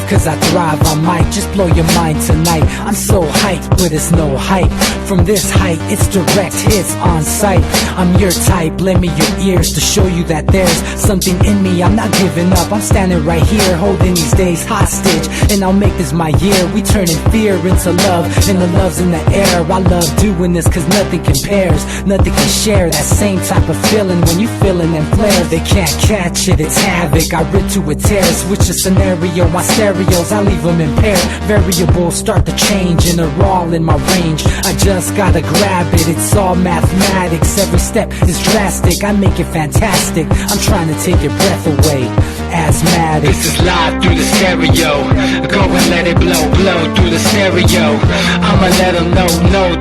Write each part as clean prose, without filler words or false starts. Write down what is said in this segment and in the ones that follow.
cause I thrive. I might just blow your mind tonight. I'm so hyped, but it's no hype. From this height, it's direct hits on sight. I'm your type, lend me your ears to show you that there's something in me. I'm not giving up, I'm standing right here, holding these days hostage, and I'll make this my year. We turning fear into love, and the love's in the air. I love doing this cause nothing compares, nothing can share that same type of feeling when you feeling and flare. They can't catch it, it's havoc. I rip to a tear, switch the scenario, my stereos, I leave them impaired. Variables start to change and they're all in my range. I just gotta grab it, it's all mathematics. Every step is drastic, I make it fantastic. I'm trying to take your breath away, asthmatic. This is live through the stereo. Go and let it blow, blow through the stereo. I'ma let them know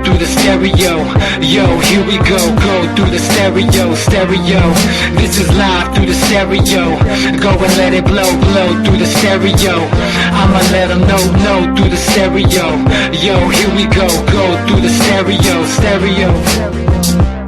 through the stereo. Yo, here we go through the stereo, stereo. This is live through the stereo. Go and let it blow, blow through the stereo. I'ma let them know through the stereo. Yo, here we go through the stereo, stereo.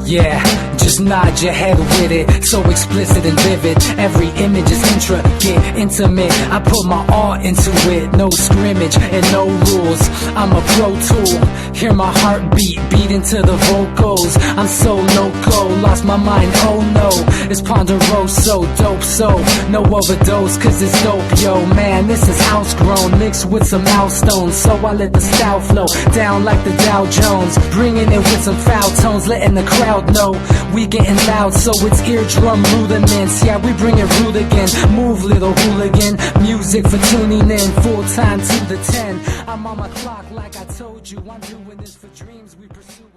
Yeah, just nod your head with it, so explicit and vivid. Every image is intricate, intimate. I put my all into it, no scrimmage and no rules. I'm a pro tool, hear my heartbeat, beat into the vocals. I'm so loco, lost my mind, oh no. It's ponderoso, dope, so no overdose, cause it's dope, yo. Man, this is house grown, mixed with some milestones. So I let the style flow down like the Dow Jones, bringing it with some foul tones, letting the crowd know we getting loud, so it's eardrum rudiments. Yeah, we bring it rude again. Move, little hooligan. Music for tuning in, full time to the 10. I'm on my clock like I told you. I'm doing this for dreams we pursuing.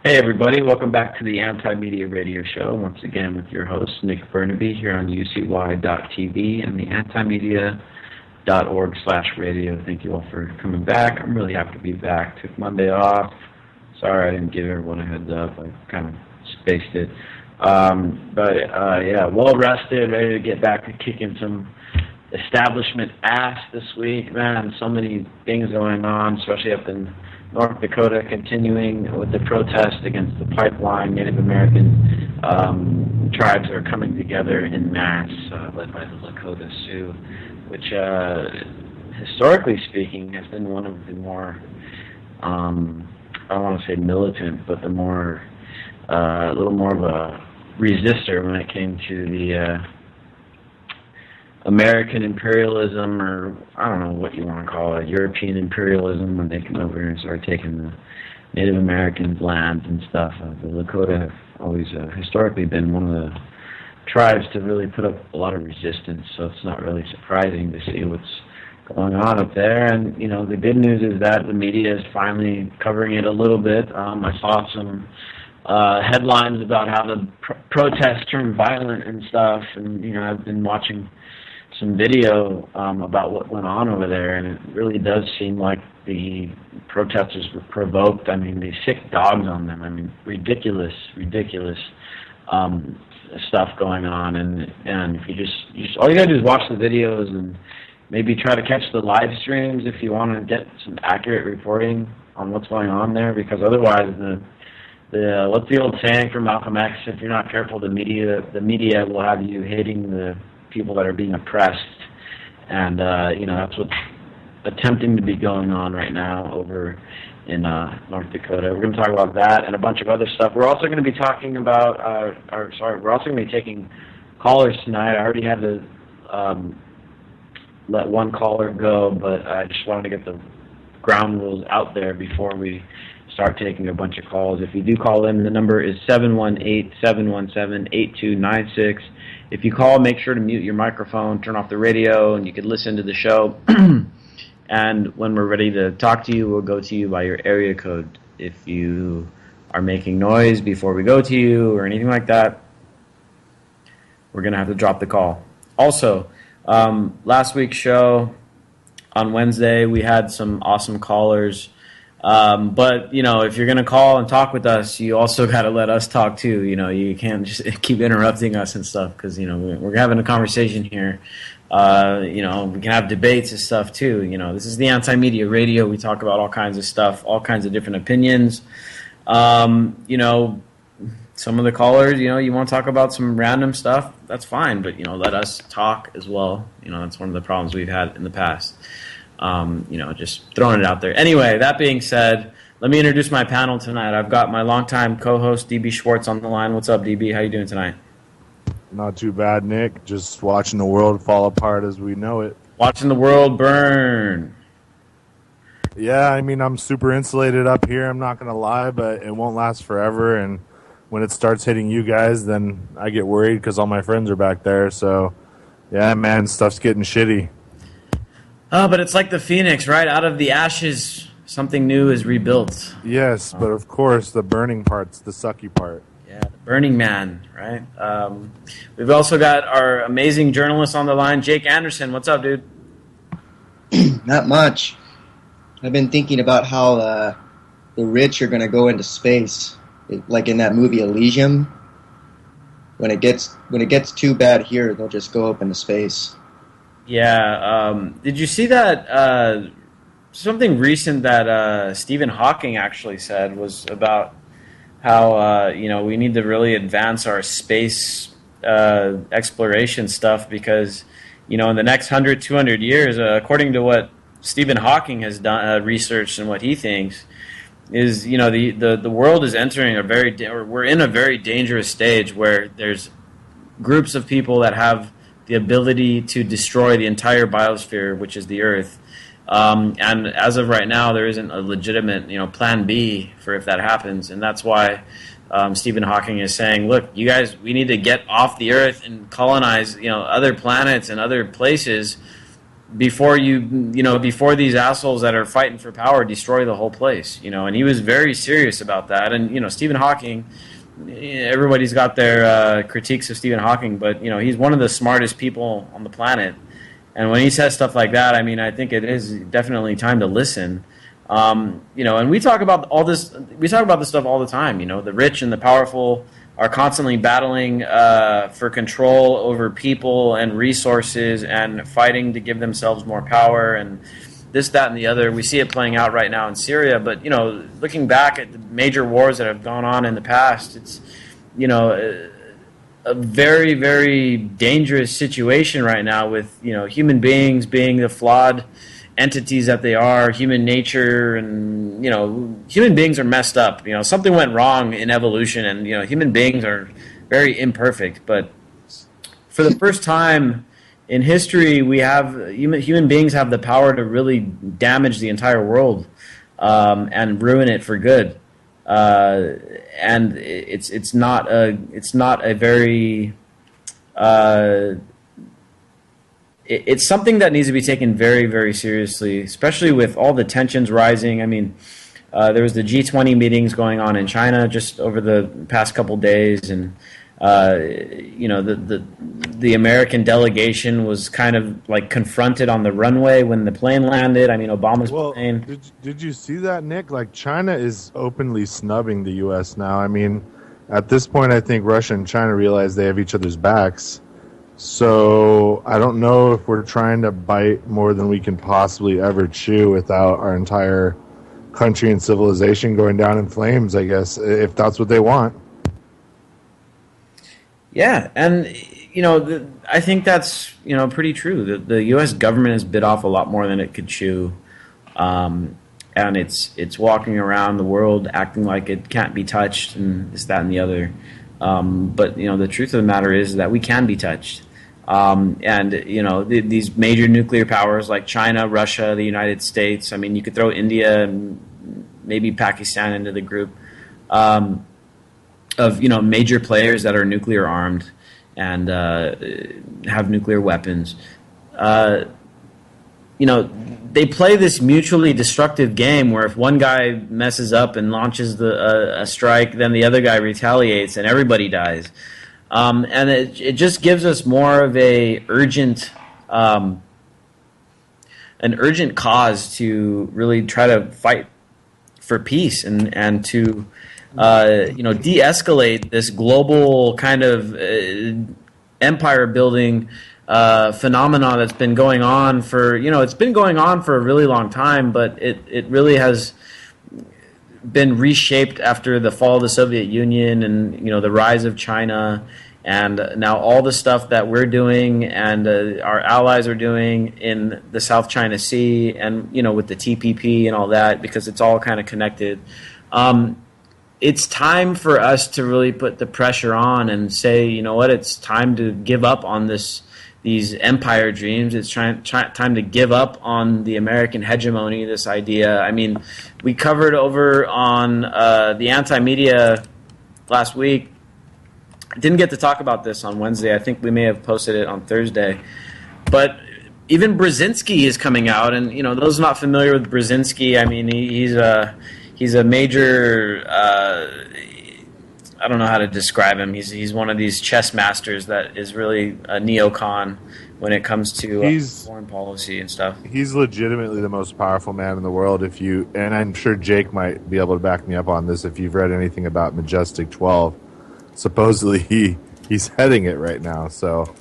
Hey everybody, welcome back to the Anti-Media Radio Show. Once again with your host, Nick Bernabe, here on UCY.tv and the antimedia.org/radio. Thank you all for coming back. I'm really happy to be back. Took Monday off. Sorry I didn't give everyone a heads up. I kind of spaced it. Yeah, well rested, ready to get back to kicking some establishment ass this week. Man, so many things going on, especially up in North Dakota, continuing with the protest against the pipeline. Native American tribes are coming together in mass, led by the Lakota Sioux, which, historically speaking, has been one of the more, I don't want to say militant, but the more, a little more of a resistor when it came to the American imperialism, or I don't know what you want to call it, European imperialism, when they came over and started taking the Native Americans' lands and stuff. The Lakota have always historically been one of the tribes to really put up a lot of resistance, so it's not really surprising to see what's going on up there. And, you know, the good news is that the media is finally covering it a little bit. I saw some headlines about how the protests turned violent and stuff, and, you know, I've been watching some video about what went on over there, and it really does seem like the protesters were provoked. I mean, they sick dogs on them. I mean, ridiculous stuff going on, and if you just all you gotta do is watch the videos and maybe try to catch the live streams if you want to get some accurate reporting on what's going on there, because otherwise the what's the old saying from Malcolm X? If you're not careful, the media will have you hating the people that are being oppressed, and you know, that's what's attempting to be going on right now over in North Dakota. We're going to talk about that and a bunch of other stuff. We're also going to be talking about, we're also going to be taking callers tonight. I already had to let one caller go, but I just wanted to get the ground rules out there before we start taking a bunch of calls. If you do call in, the number is 718-717-8296. If you call, make sure to mute your microphone, turn off the radio, and you can listen to the show. And when we're ready to talk to you, we'll go to you by your area code. If you are making noise before we go to you or anything like that, we're going to have to drop the call. Also, last week's show on Wednesday, we had some awesome callers. But, you know, if you're going to call and talk with us, you also got to let us talk too. You know, you can't just keep interrupting us and stuff, because, you know, we're having a conversation here. You know, we can have debates and stuff too. You know, this is the Anti-Media Radio. We talk about all kinds of stuff, all kinds of different opinions. You know, some of the callers, you want to talk about some random stuff, that's fine, but, let us talk as well. That's one of the problems we've had in the past. Just throwing it out there. Anyway, that being said, let me introduce my panel tonight. I've got my longtime co-host, DB Schwartz, on the line. What's up, DB? How you doing tonight? Not too bad, Nick. Just watching the world fall apart as we know it. Watching the world burn. Yeah, I mean, I'm super insulated up here, I'm not going to lie, but it won't last forever, and when it starts hitting you guys, then I get worried because all my friends are back there, so yeah, man, stuff's getting shitty. Oh, but it's like the phoenix, right? Out of the ashes, something new is rebuilt. Yes, but of course, the burning part's the sucky part. Yeah, the Burning Man, right? We've also got our amazing journalist on the line, Jake Anderson. What's up, dude? Not much. I've been thinking about how the rich are going to go into space, like in that movie Elysium. When it gets too bad here, they'll just go up into space. Yeah. Did you see that? Something recent that Stephen Hawking actually said was about how we need to really advance our space exploration stuff because in the next 100, 200 years, according to what Stephen Hawking has done researched and what he thinks is the world is entering we're in a very dangerous stage where there's groups of people that have the ability to destroy the entire biosphere, which is the Earth. And as of right now, there isn't a legitimate, plan B for if that happens. And that's why Stephen Hawking is saying, look, you guys, we need to get off the Earth and colonize, other planets and other places before before these assholes that are fighting for power destroy the whole place. And he was very serious about that. And, Stephen Hawking, everybody's got their critiques of Stephen Hawking, but, he's one of the smartest people on the planet. And when he says stuff like that, I think it is definitely time to listen. And we talk about all this. We talk about this stuff all the time. The rich and the powerful are constantly battling for control over people and resources and fighting to give themselves more power and this, that, and the other. We see it playing out right now in Syria. But looking back at the major wars that have gone on in the past, it's a very, very dangerous situation right now with, human beings being the flawed entities that they are, human nature, and, human beings are messed up. Something went wrong in evolution, and, human beings are very imperfect. But for the first time in history, we have human beings have the power to really damage the entire world and ruin it for good. And it's not a very it's something that needs to be taken very, very seriously, especially with all the tensions rising. There was the G20 meetings going on in China just over the past couple days, and the American delegation was kind of like confronted on the runway when the plane landed. Obama's plane. Did you see that, Nick? Like, China is openly snubbing the U.S. now. At this point, I think Russia and China realize they have each other's backs. So I don't know if we're trying to bite more than we can possibly ever chew without our entire country and civilization going down in flames, I guess, if that's what they want. Yeah, and I think that's pretty true. The U.S. government has bit off a lot more than it could chew, and it's walking around the world acting like it can't be touched and this, that, and the other. But the truth of the matter is that we can be touched, and these major nuclear powers like China, Russia, the United States. You could throw India and maybe Pakistan into the group. Of major players that are nuclear armed and have nuclear weapons, they play this mutually destructive game where if one guy messes up and launches a strike, then the other guy retaliates and everybody dies. And it just gives us more of an urgent cause to really try to fight for peace and to de-escalate this global kind of empire building phenomenon that's been going on for, it's been going on for a really long time, but it really has been reshaped after the fall of the Soviet Union and the rise of China, and now all the stuff that we're doing and our allies are doing in the South China Sea, and with the TPP and all that, because it's all kind of connected. It's time for us to really put the pressure on and say, it's time to give up on these empire dreams. It's time to give up on the American hegemony, this idea. I mean, we covered over on the anti-media last week. I didn't get to talk about this on Wednesday. I think we may have posted it on Thursday. But even Brzezinski is coming out, and those not familiar with Brzezinski, I mean, he's a major. I don't know how to describe him. He's one of these chess masters that is really a neocon when it comes to foreign policy and stuff. He's legitimately the most powerful man in the world. And I'm sure Jake might be able to back me up on this if you've read anything about Majestic 12. Supposedly he's heading it right now. So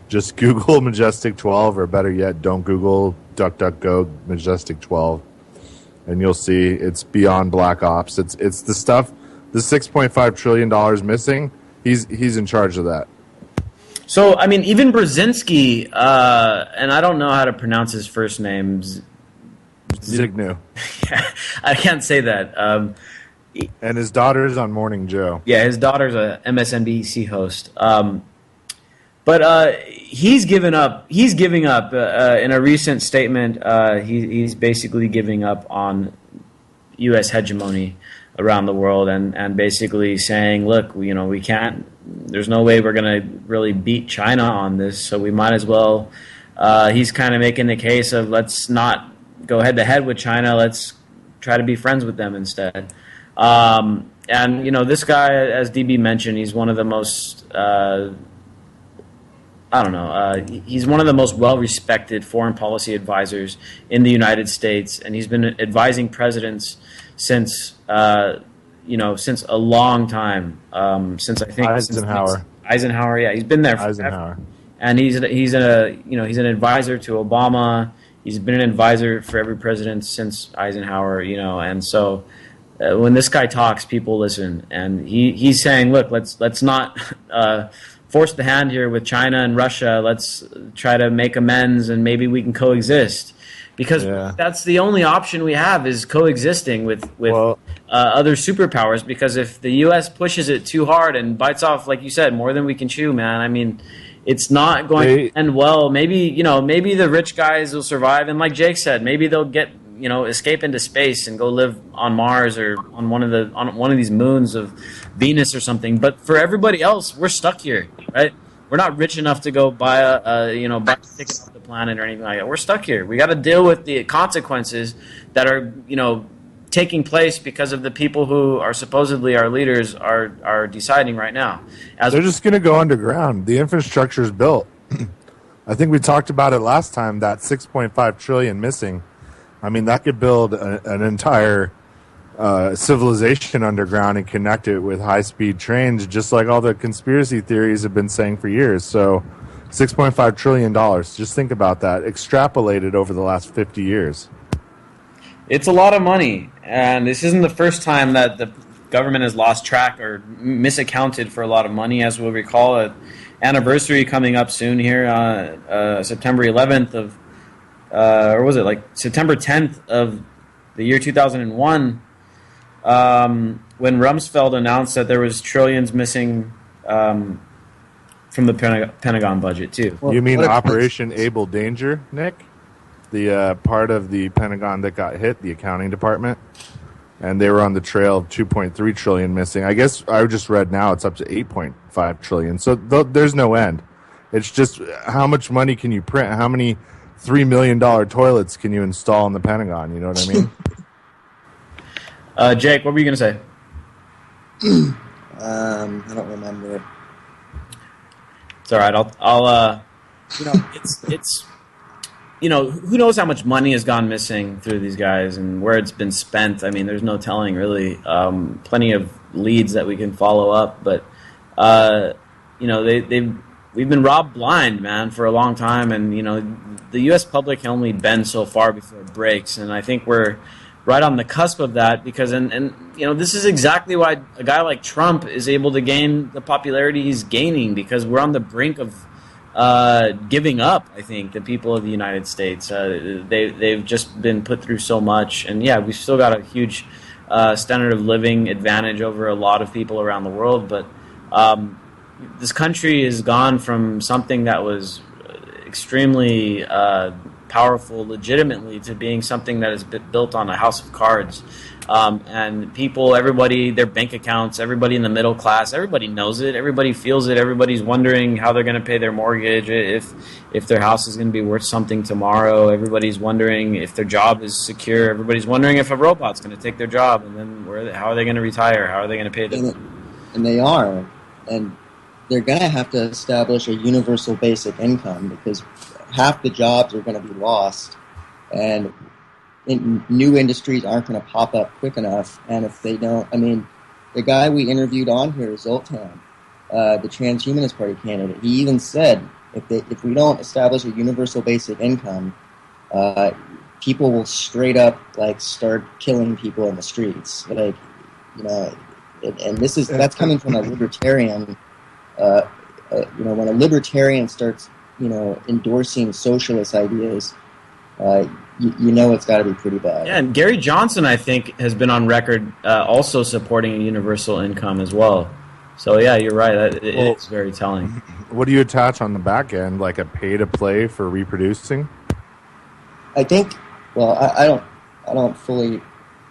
just Google Majestic 12, or better yet, don't Google DuckDuckGo Majestic 12, and you'll see it's beyond black ops. It's the stuff. The $6.5 trillion missing, he's in charge of that. So, I mean, even Brzezinski, and I don't know how to pronounce his first name. Zygmunt. I can't say that. And his daughter's on Morning Joe. Yeah, his daughter's a MSNBC host. But he's given up. He's giving up in a recent statement. He's basically giving up on U.S. hegemony around the world, and basically saying, look, we can't, there's no way we're going to really beat China on this, so we might as well, he's kind of making the case of, let's not go head to head with China, let's try to be friends with them instead. And this guy, as DB mentioned, he's one of the most he's one of the most well-respected foreign policy advisors in the United States, and he's been advising presidents since a long time. Since I think Eisenhower. Eisenhower, yeah, he's been there forever. Eisenhower. And he's an advisor to Obama. He's been an advisor for every president since Eisenhower, and so when this guy talks, people listen, and he's saying, look, let's not force the hand here with China and Russia. Let's try to make amends, and maybe we can coexist. Because that's the only option we have, is coexisting with other superpowers. Because if the U.S. pushes it too hard and bites off, like you said, more than we can chew, man, I mean, it's not going to end well. Maybe the rich guys will survive, and like Jake said, maybe they'll get escape into space and go live on Mars or on one of these moons of Venus or something. But for everybody else, we're stuck here, right? We're not rich enough to go buy a ticket off the planet or anything like that. We're stuck here. We got to deal with the consequences that are taking place because of the people who are supposedly our leaders are deciding right now. They're just going to go underground. The infrastructure is built. I think we talked about it last time. That $6.5 trillion missing. I mean, that could build an entire civilization underground and connect it with high-speed trains, just like all the conspiracy theories have been saying for years. So $6.5 trillion, just think about that, extrapolated over the last 50 years. It's a lot of money, and this isn't the first time that the government has lost track or misaccounted for a lot of money. As we'll recall, an anniversary coming up soon here, September 11th of, or was it like September 10th of the year 2001, when Rumsfeld announced that there was trillions missing from the Pentagon budget too. You mean Operation Able Danger, Nick? The part of the Pentagon that got hit, the accounting department, and they were on the trail of 2.3 trillion missing. I guess I just read now it's up to 8.5 trillion. So there's no end. It's just how much money can you print? How many $3 million toilets can you install in the Pentagon? You know what I mean? Jake, what were you going to say? I don't remember. It's all right. I'll it's who knows how much money has gone missing through these guys and where it's been spent. I mean, there's no telling really. Plenty of leads that we can follow up, but we've been robbed blind, man, for a long time, and the U.S. public can only bend so far before it breaks, and I think we're right on the cusp of that, because and you know, this is exactly why a guy like Trump is able to gain the popularity he's gaining, because we're on the brink of giving up. I think the people of the United States, they've just been put through so much, and yeah, we've still got a huge standard of living advantage over a lot of people around the world, but this country has gone from something that was extremely powerful legitimately to being something that is built on a house of cards. And people, everybody, their bank accounts, everybody in the middle class, everybody knows it, everybody feels it, everybody's wondering how they're going to pay their mortgage, if their house is going to be worth something tomorrow, everybody's wondering if their job is secure, everybody's wondering if a robot's going to take their job, and then how are they going to retire, how are they going to pay them? And they are, and they're going to have to establish a universal basic income, because half the jobs are going to be lost, and new industries aren't going to pop up quick enough. And if they don't, I mean, the guy we interviewed on here, Zoltan, the Transhumanist Party candidate, he even said if we don't establish a universal basic income, people will straight up like start killing people in the streets. Like, you know, and that's coming from a libertarian. You know, when a libertarian starts, you know, endorsing socialist ideas, you know it's got to be pretty bad. Yeah, and Gary Johnson, I think, has been on record also supporting a universal income as well. So yeah, you're right. It's very telling. What do you attach on the back end, like a pay-to-play for reproducing? I think. Well, I don't fully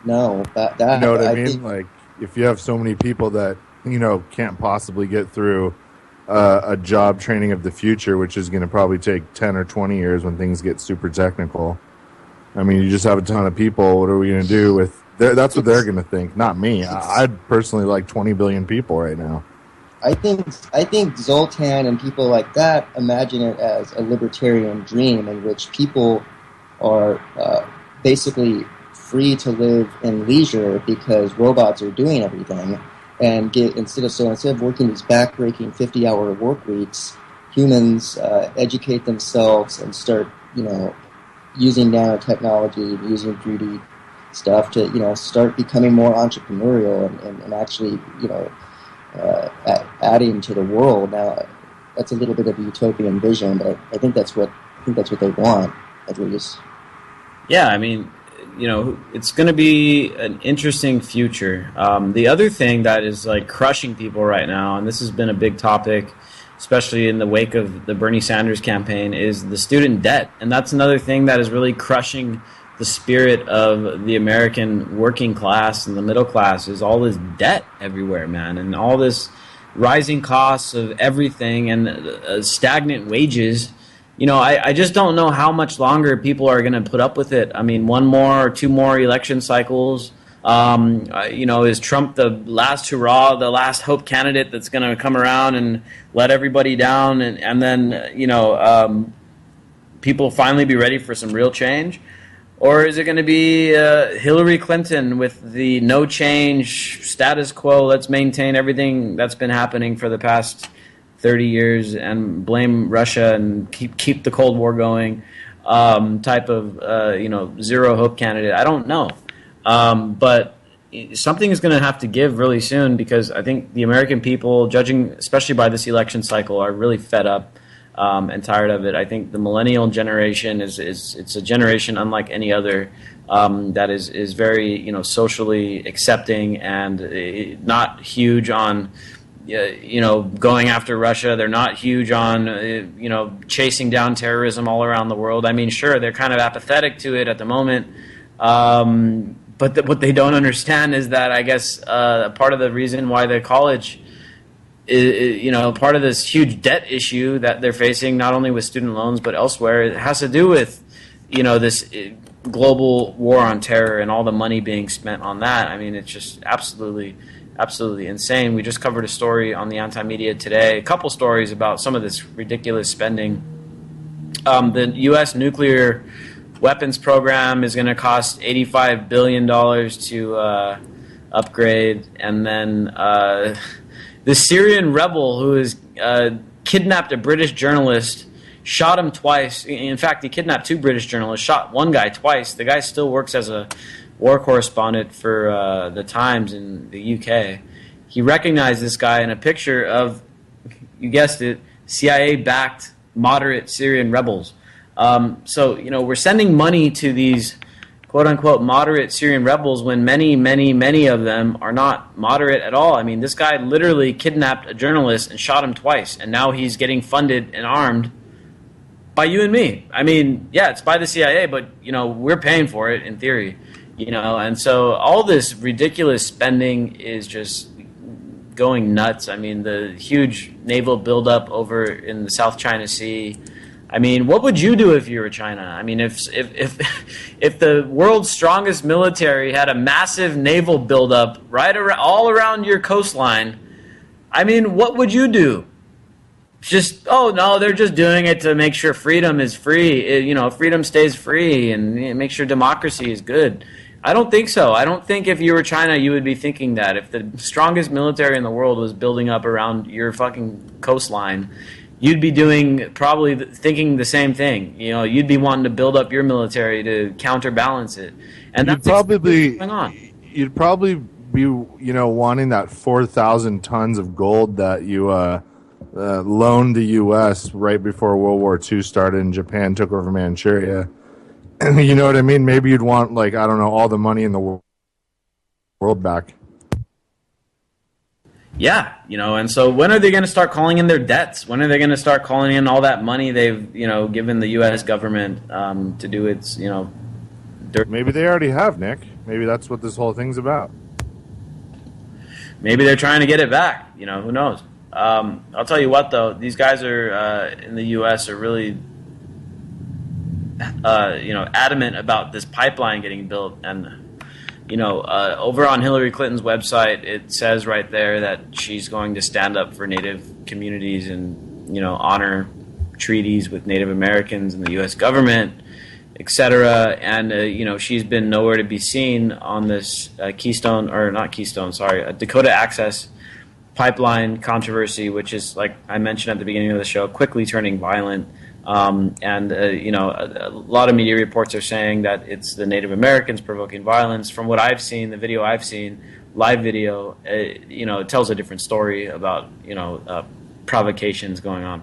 know that. You know what I mean? Like, if you have so many people that, you know, can't possibly get through a job training of the future, which is going to probably take 10 or 20 years when things get super technical. I mean, you just have a ton of people. What are we going to do with... That's what they're going to think, not me. I'd personally like 20 billion people right now. I think Zoltan and people like that imagine it as a libertarian dream in which people are basically free to live in leisure because robots are doing everything. And instead of working these back-breaking 50-hour work weeks, humans educate themselves and start, you know, using nanotechnology, using 3D stuff to, you know, start becoming more entrepreneurial and actually, you know, adding to the world. Now, that's a little bit of a utopian vision, but I think that's what they want, at least. Yeah, I mean, you know, it's going to be an interesting future. The other thing that is like crushing people right now, and this has been a big topic, especially in the wake of the Bernie Sanders campaign, is the student debt. And that's another thing that is really crushing the spirit of the American working class and the middle class, is all this debt everywhere, man, and all this rising costs of everything and stagnant wages. You know, I just don't know how much longer people are going to put up with it. I mean, one more or two more election cycles. You know, is Trump the last hurrah, the last hope candidate that's going to come around and let everybody down, and then, you know, people finally be ready for some real change? Or is it going to be Hillary Clinton with the no change, status quo, let's maintain everything that's been happening for the past 30 years and blame Russia and keep the Cold War going type of, you know, zero hope candidate? I don't know. But something is going to have to give really soon, because I think the American people, judging especially by this election cycle, are really fed up and tired of it. I think the millennial generation it's a generation unlike any other, that is very, you know, socially accepting and not huge on, you know, going after Russia. They're not huge on, you know, chasing down terrorism all around the world. I mean, sure, they're kind of apathetic to it at the moment. But what they don't understand is that, I guess, part of the reason why the college is, you know, part of this huge debt issue that they're facing, not only with student loans but elsewhere, it has to do with, you know, this global war on terror and all the money being spent on that. I mean, it's just absolutely insane. We just covered a story on the Anti-Media today, a couple stories about some of this ridiculous spending. The U.S. nuclear weapons program is going to cost $85 billion to upgrade, and then the Syrian rebel who has kidnapped a British journalist, shot him twice. In fact, he kidnapped two British journalists, shot one guy twice. The guy still works as a war correspondent for the Times in the UK. He recognized this guy in a picture of, you guessed it, CIA-backed moderate Syrian rebels. So, we're sending money to these quote-unquote moderate Syrian rebels when many, many, many of them are not moderate at all. I mean, this guy literally kidnapped a journalist and shot him twice, and now he's getting funded and armed by you and me. I mean, yeah, it's by the CIA, but, we're paying for it in theory, and so all this ridiculous spending is just going nuts. I mean, the huge naval buildup over in the South China Sea. I mean, what would you do if you were China? I mean, if the world's strongest military had a massive naval buildup all around your coastline, I mean, what would you do? Just, oh no, they're just doing it to make sure freedom is free. Freedom stays free and make sure democracy is good. I don't think so. I don't think if you were China, you would be thinking that. If the strongest military in the world was building up around your fucking coastline, you'd be thinking the same thing. You'd be wanting to build up your military to counterbalance it. And that's what's going on. You'd probably be, wanting that 4,000 tons of gold that you loaned the U.S. right before World War II started and Japan took over Manchuria. You know what I mean? Maybe you'd want, all the money in the world back. Yeah, and so when are they going to start calling in their debts? When are they going to start calling in all that money they've, given the U.S. government to do its, dirt? Maybe they already have, Nick. Maybe that's what this whole thing's about. Maybe they're trying to get it back. Who knows? I'll tell you what, though. These guys are in the U.S. are really adamant about this pipeline getting built, and over on Hillary Clinton's website, it says right there that she's going to stand up for Native communities and honor treaties with Native Americans and the U.S. government, etc. And she's been nowhere to be seen on this Dakota Access pipeline controversy, which is, like I mentioned at the beginning of the show, quickly turning violent. A lot of media reports are saying that it's the Native Americans provoking violence. From what I've seen, the video I've seen, live video, it tells a different story about, provocations going on.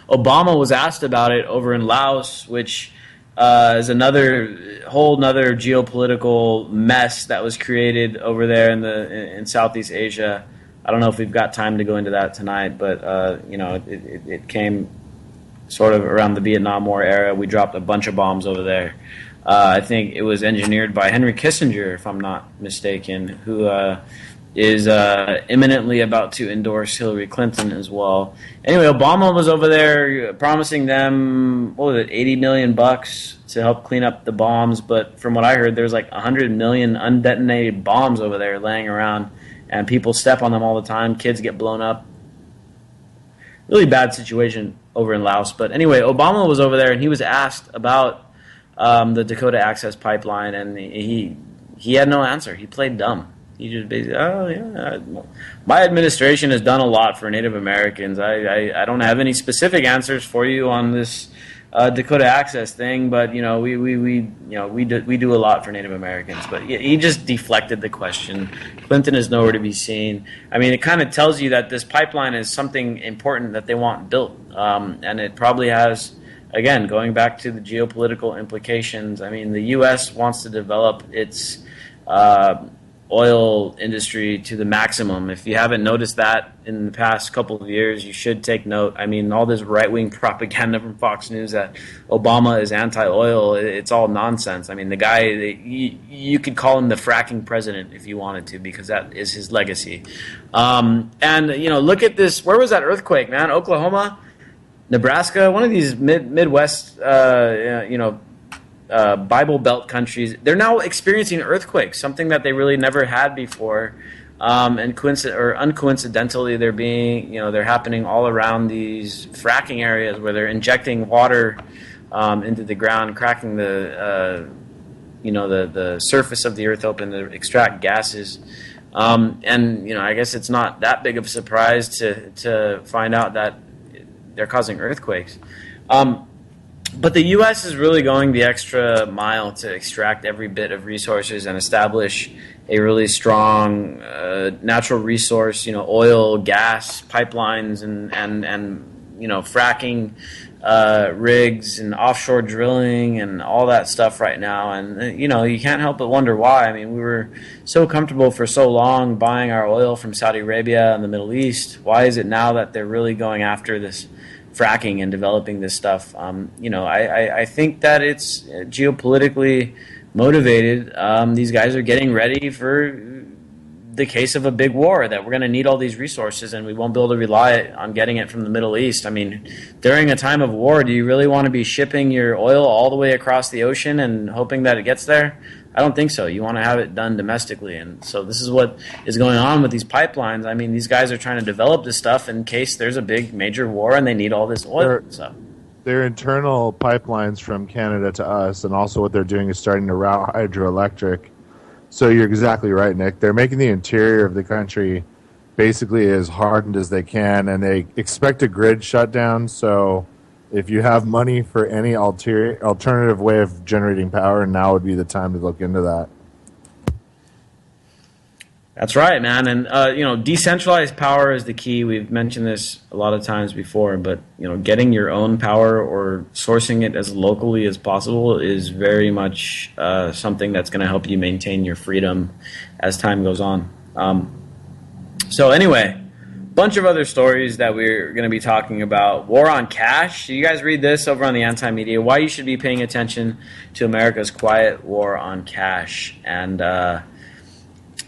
Obama was asked about it over in Laos, which is another geopolitical mess that was created over there in Southeast Asia. I don't know if we've got time to go into that tonight, but it came sort of around the Vietnam War era. We dropped a bunch of bombs over there. I think it was engineered by Henry Kissinger, if I'm not mistaken, who is imminently about to endorse Hillary Clinton as well. Anyway, Obama was over there promising them, $80 million to help clean up the bombs. But from what I heard, there's like 100 million undetonated bombs over there laying around, and people step on them all the time. Kids get blown up. Really bad situation over in Laos. But anyway, Obama was over there, and he was asked about the Dakota Access Pipeline, and he had no answer. He played dumb. He just basically, my administration has done a lot for Native Americans. I don't have any specific answers for you on this Dakota Access thing, but we do a lot for Native Americans. But he just deflected the question. Clinton is nowhere to be seen. I mean, it kind of tells you that this pipeline is something important that they want built, and it probably has. Again, going back to the geopolitical implications. I mean, the U.S. wants to develop its oil industry to the maximum. If you haven't noticed that in the past couple of years, you should take note. I mean, all this right-wing propaganda from Fox News that Obama is anti-oil, it's all nonsense. I mean, the guy, you could call him the fracking president if you wanted to, because that is his legacy. Look at this. Where was that earthquake, man? Oklahoma? Nebraska? One of these Midwest, Bible Belt countries, they're now experiencing earthquakes, something that they really never had before, and uncoincidentally, they're happening all around these fracking areas where they're injecting water into the ground, cracking the surface of the earth open to extract gases, I guess it's not that big of a surprise to find out that they're causing earthquakes. But the U.S. is really going the extra mile to extract every bit of resources and establish a really strong natural resource, oil, gas, pipelines, and fracking rigs and offshore drilling and all that stuff right now. And you can't help but wonder why. I mean, we were so comfortable for so long buying our oil from Saudi Arabia and the Middle East. Why is it now that they're really going after this fracking and developing this stuff? I think that it's geopolitically motivated. These guys are getting ready for the case of a big war, that we're going to need all these resources and we won't be able to rely on getting it from the Middle East. I mean, during a time of war, do you really want to be shipping your oil all the way across the ocean and hoping that it gets there? I don't think so. You want to have it done domestically. And so this is what is going on with these pipelines. I mean, these guys are trying to develop this stuff in case there's a big major war and they need all this oil. They're internal pipelines from Canada to us, and also what they're doing is starting to route hydroelectric. So you're exactly right, Nick. They're making the interior of the country basically as hardened as they can, and they expect a grid shutdown. So if you have money for any alternative way of generating power, now would be the time to look into that. That's right, man. And, decentralized power is the key. We've mentioned this a lot of times before, but, getting your own power or sourcing it as locally as possible is very much something that's going to help you maintain your freedom as time goes on. So anyway, bunch of other stories that we're going to be talking about. War on cash. You guys read this over on the Anti-Media. Why you should be paying attention to America's quiet war on cash. And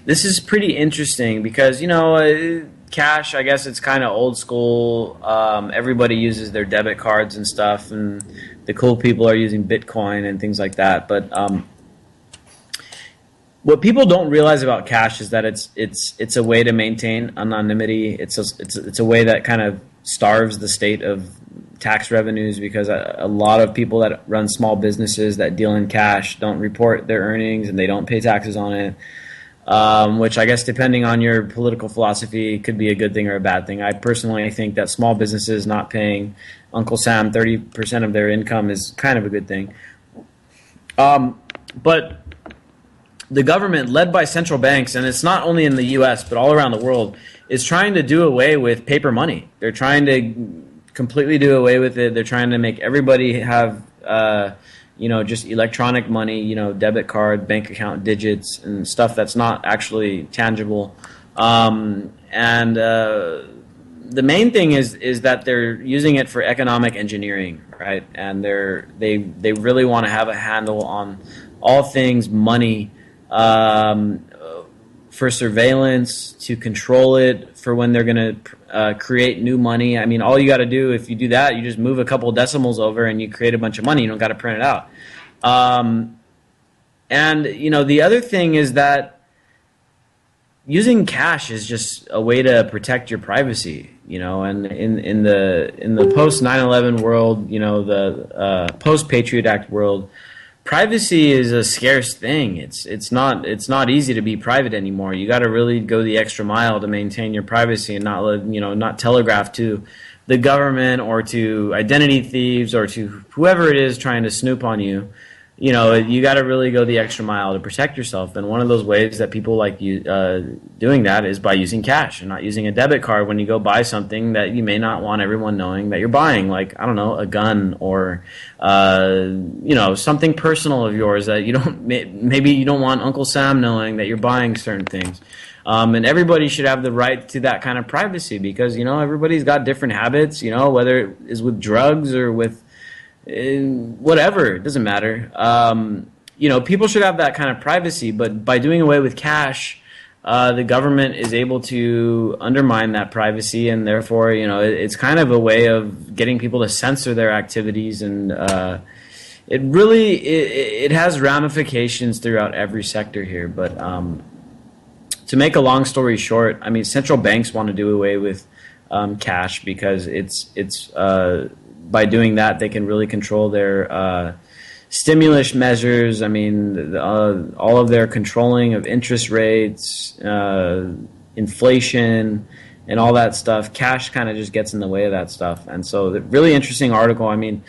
this is pretty interesting because, cash, I guess it's kind of old school. Everybody uses their debit cards and stuff, and the cool people are using Bitcoin and things like that. But what people don't realize about cash is that it's a way to maintain anonymity. It's a way that kind of starves the state of tax revenues, because a lot of people that run small businesses that deal in cash don't report their earnings and they don't pay taxes on it. Which I guess, depending on your political philosophy, could be a good thing or a bad thing. I personally think that small businesses not paying Uncle Sam 30% of their income is kind of a good thing. But the government, led by central banks, and it's not only in the U.S. but all around the world, is trying to do away with paper money. They're trying to completely do away with it. They're trying to make everybody have just electronic money, debit card, bank account digits, and stuff that's not actually tangible. The main thing is that they're using it for economic engineering, right? And they really want to have a handle on all things money, for surveillance, to control it, for when they're going to create new money. I mean, all you got to do, if you do that, you just move a couple decimals over and you create a bunch of money. You don't got to print it out. The other thing is that using cash is just a way to protect your privacy, and in the post 9/11 world, the post Patriot Act world, privacy is a scarce thing. It's not easy to be private anymore. You got to really go the extra mile to maintain your privacy and not telegraph to the government or to identity thieves or to whoever it is trying to snoop on you. You got to really go the extra mile to protect yourself. And one of those ways that people like you doing that is by using cash and not using a debit card when you go buy something that you may not want everyone knowing that you're buying, like, I don't know, a gun or something personal of yours that maybe you don't want Uncle Sam knowing that you're buying certain things. And everybody should have the right to that kind of privacy, because everybody's got different habits, whether it is with drugs or with whatever, it doesn't matter. People should have that kind of privacy, but by doing away with cash, the government is able to undermine that privacy, and therefore, it's kind of a way of getting people to censor their activities, and it has ramifications throughout every sector here. But to make a long story short, I mean, central banks want to do away with cash because it's by doing that, they can really control their stimulus measures. I mean, all of their controlling of interest rates, inflation, and all that stuff. Cash kind of just gets in the way of that stuff. And so, the really interesting article. I mean,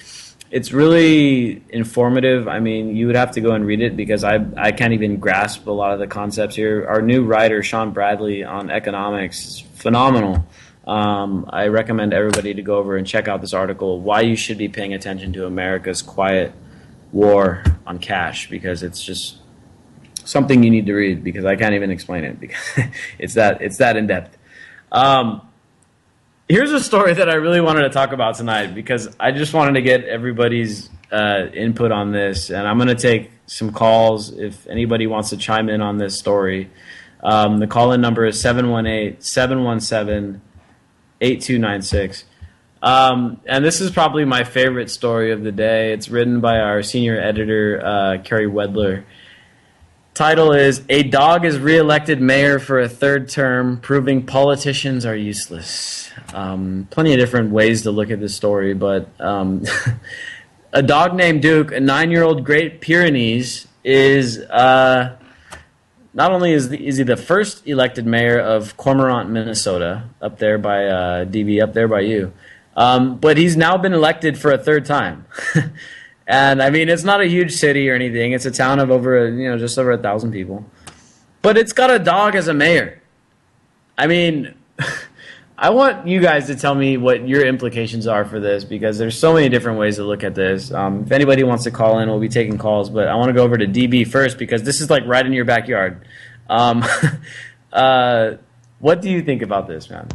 it's really informative. I mean, you would have to go and read it because I can't even grasp a lot of the concepts here. Our new writer, Sean Bradley, on economics is phenomenal. I recommend everybody to go over and check out this article, Why You Should Be Paying Attention to America's Quiet War on Cash, because it's just something you need to read because I can't even explain it because it's that in-depth. Here's a story that I really wanted to talk about tonight because I just wanted to get everybody's input on this, and I'm going to take some calls if anybody wants to chime in on this story. The call-in number is 718-717-8296. And this is probably my favorite story of the day. It's written by our senior editor, Carrie Wedler. Title is, A Dog is Reelected Mayor for a Third Term, Proving Politicians Are Useless. Plenty of different ways to look at this story, but a dog named Duke, a 9-year-old Great Pyrenees, is not only is he the first elected mayor of Cormorant, Minnesota, up there by DB, up there by you, but he's now been elected for a third time. And I mean, it's not a huge city or anything. It's a town of just over 1,000 people, but it's got a dog as a mayor. I mean, I want you guys to tell me what your implications are for this because there's so many different ways to look at this. If anybody wants to call in, we'll be taking calls, but I want to go over to DB first because this is like right in your backyard. What do you think about this, man?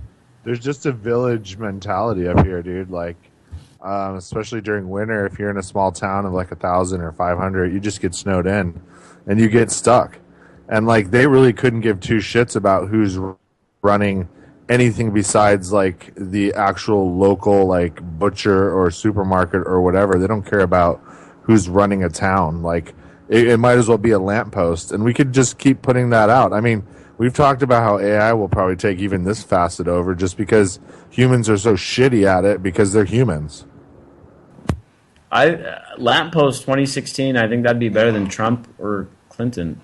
There's just a village mentality up here, dude. Like, especially during winter, if you're in a small town of like 1,000 or 500, you just get snowed in and you get stuck. And like, they really couldn't give two shits about who's running anything besides like the actual local like butcher or supermarket or whatever. They don't care about who's running a town. Like, it might as well be a lamppost, and we could just keep putting that out. I mean, we've talked about how AI will probably take even this facet over just because humans are so shitty at it because they're humans. Lamppost 2016, I think that'd be better than Trump or Clinton.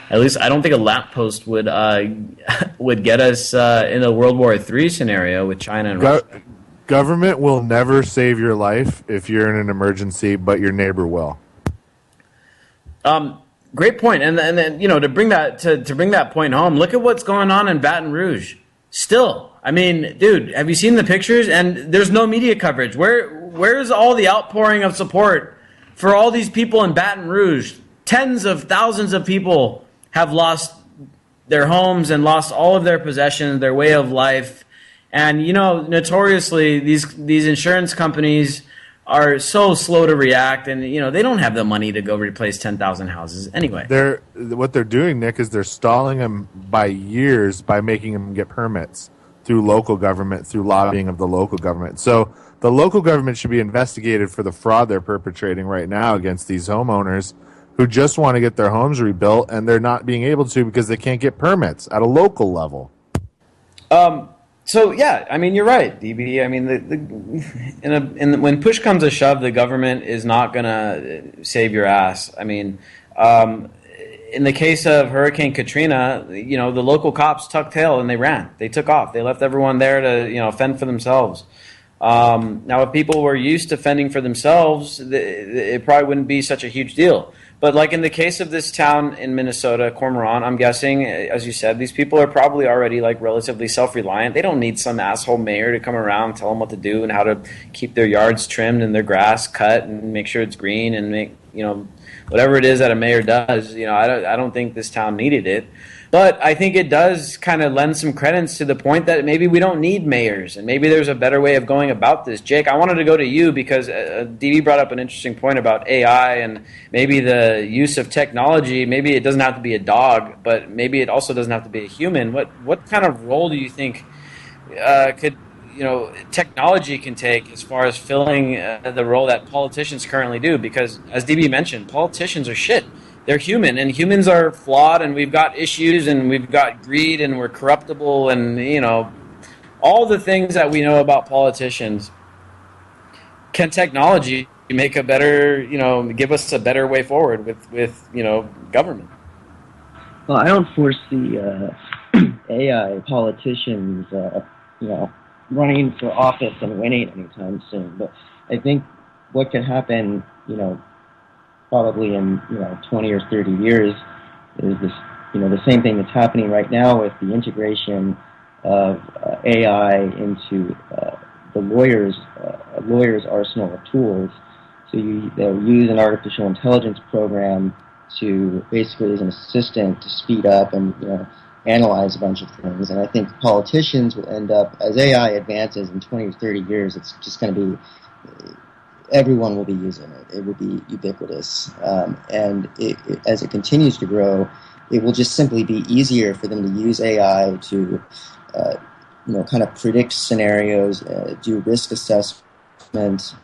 At least I don't think a lamppost would get us in a World War III scenario with China and Russia. Government will never save your life if you're in an emergency, but your neighbor will. Great point. And then to bring that point home, look at what's going on in Baton Rouge. Still, I mean, dude, have you seen the pictures? And there's no media coverage. Where's all the outpouring of support for all these people in Baton Rouge? Tens of thousands of people have lost their homes and lost all of their possessions, their way of life. And, notoriously, these insurance companies are so slow to react, and, they don't have the money to go replace 10,000 houses. Anyway. What they're doing, Nick, is they're stalling them by years by making them get permits through local government, through lobbying of the local government. So the local government should be investigated for the fraud they're perpetrating right now against these homeowners who just want to get their homes rebuilt, and they're not being able to because they can't get permits at a local level. So yeah, I mean, you're right, DB. I mean, when push comes to shove, the government is not gonna save your ass. I mean, in the case of Hurricane Katrina, the local cops tucked tail and they ran. They took off. They left everyone there to fend for themselves. Now, if people were used to fending for themselves, it probably wouldn't be such a huge deal. But like in the case of this town in Minnesota, Cormorant, I'm guessing, as you said, these people are probably already like relatively self-reliant. They don't need some asshole mayor to come around and tell them what to do and how to keep their yards trimmed and their grass cut and make sure it's green and make, whatever it is that a mayor does. I don't think this town needed it. But I think it does kind of lend some credence to the point that maybe we don't need mayors, and maybe there's a better way of going about this. Jake, I wanted to go to you because Dee brought up an interesting point about AI and maybe the use of technology. Maybe it doesn't have to be a dog, but maybe it also doesn't have to be a human. What kind of role do you think technology can take as far as filling the role that politicians currently do? Because as DB mentioned, politicians are shit. They're human, and humans are flawed, and we've got issues, and we've got greed, and we're corruptible, and, all the things that we know about politicians. Can technology make a better, give us a better way forward with government? Well, I don't foresee AI politicians, running for office and winning anytime soon, but I think what could happen, probably in 20 or 30 years is this, the same thing that's happening right now with the integration of AI into the lawyer's arsenal of tools. So they'll use an artificial intelligence program to basically as an assistant to speed up and analyze a bunch of things. And I think politicians will end up, as AI advances in 20 or 30 years, it's just going to be, everyone will be using it. It will be ubiquitous. And as it continues to grow, it will just simply be easier for them to use AI to, kind of predict scenarios, do risk assessment.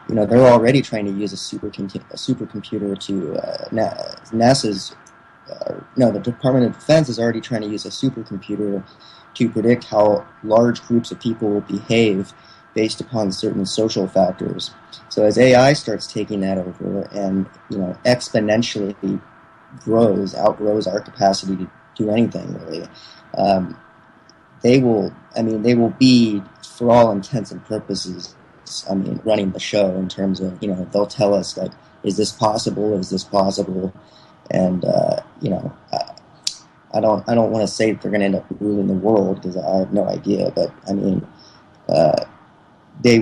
They're already trying to use a supercomputer to NASA's. The Department of Defense is already trying to use a supercomputer to predict how large groups of people will behave based upon certain social factors. So as AI starts taking that over and exponentially outgrows our capacity to do anything really, they will be, for all intents and purposes, running the show in terms of they'll tell us like, is this possible? Is this possible? And I don't want to say that they're going to end up ruling the world because I have no idea. But they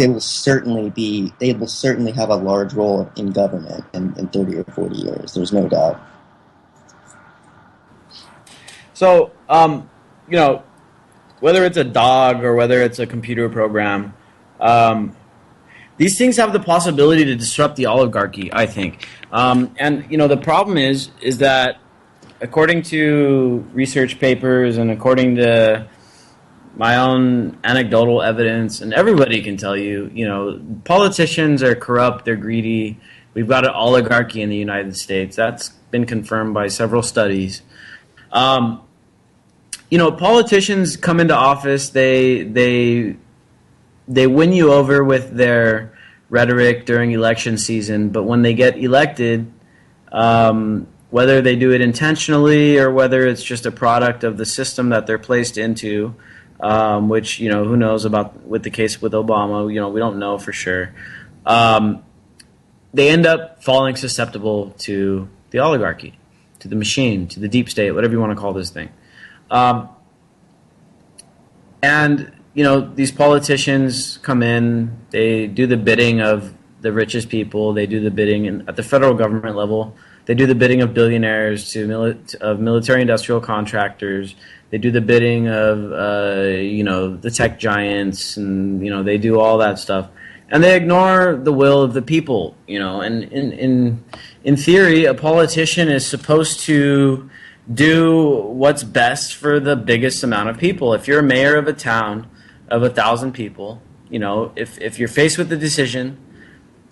will certainly have a large role in government in 30 or 40 years. There's no doubt. So, whether it's a dog or whether it's a computer program, these things have the possibility to disrupt the oligarchy, I think. And the problem is that according to research papers and according to my own anecdotal evidence, and everybody can tell you, politicians are corrupt, they're greedy. We've got an oligarchy in the United States. That's been confirmed by several studies. Politicians come into office, they win you over with their rhetoric during election season, but when they get elected, whether they do it intentionally or whether it's just a product of the system that they're placed into, which, who knows about with the case with Obama, we don't know for sure. They end up falling susceptible to the oligarchy, to the machine, to the deep state, whatever you want to call this thing. And these politicians come in, they do the bidding of the richest people, they do the bidding at the federal government level, they do the bidding of billionaires of military-industrial contractors, they do the bidding of, the tech giants, and, they do all that stuff. And they ignore the will of the people, and in theory, a politician is supposed to do what's best for the biggest amount of people. If you're a mayor of a town of 1,000 people, if you're faced with the decision,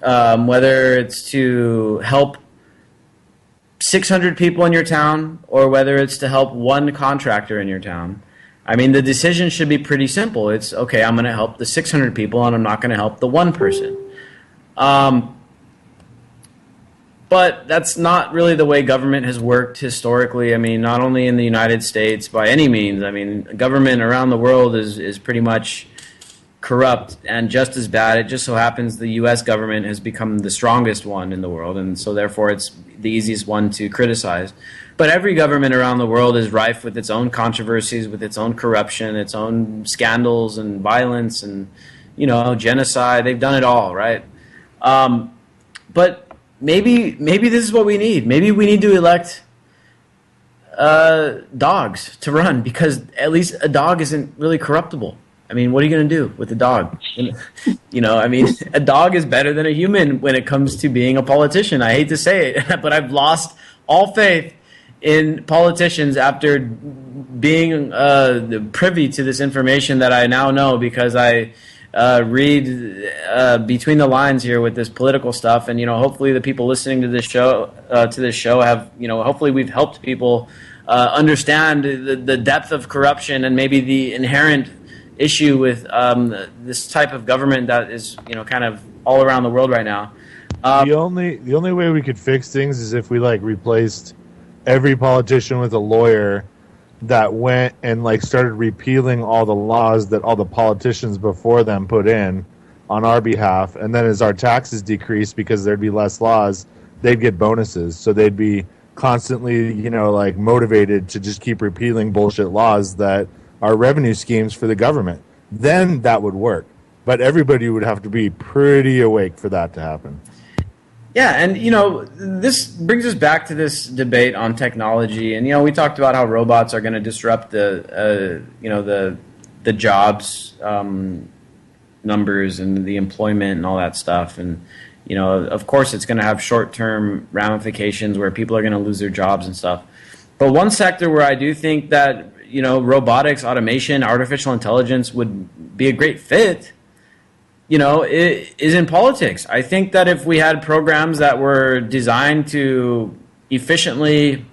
whether it's to help 600 people in your town or whether it's to help one contractor in your town, the decision should be pretty simple. It's, okay, I'm going to help the 600 people and I'm not going to help the one person. But that's not really the way government has worked historically. Not only in the United States by any means. Government around the world is pretty much corrupt and just as bad. It just so happens the U.S. government has become the strongest one in the world, and so therefore it's the easiest one to criticize. But every government around the world is rife with its own controversies, with its own corruption, its own scandals and violence and, genocide. They've done it all, right? But maybe this is what we need. Maybe we need to elect dogs to run, because at least a dog isn't really corruptible. What are you going to do with a dog? A dog is better than a human when it comes to being a politician. I hate to say it, but I've lost all faith in politicians after being privy to this information that I now know, because I read between the lines here with this political stuff, and hopefully the people listening to this show have hopefully we've helped people understand the depth of corruption and maybe the inherent issue with this type of government that is kind of all around the world right now. The only way we could fix things is if we replaced every politician with a lawyer that went and started repealing all the laws that all the politicians before them put in, on our behalf, and then as our taxes decrease because there'd be less laws, they'd get bonuses. So they'd be constantly, like motivated to just keep repealing bullshit laws that are revenue schemes for the government. Then that would work. But everybody would have to be pretty awake for that to happen. Yeah, and this brings us back to this debate on technology, and we talked about how robots are going to disrupt the jobs numbers and the employment and all that stuff, and of course it's going to have short-term ramifications where people are going to lose their jobs and stuff. But one sector where I do think that robotics, automation, artificial intelligence would be a great fit, it is in politics. I think that if we had programs that were designed to efficiently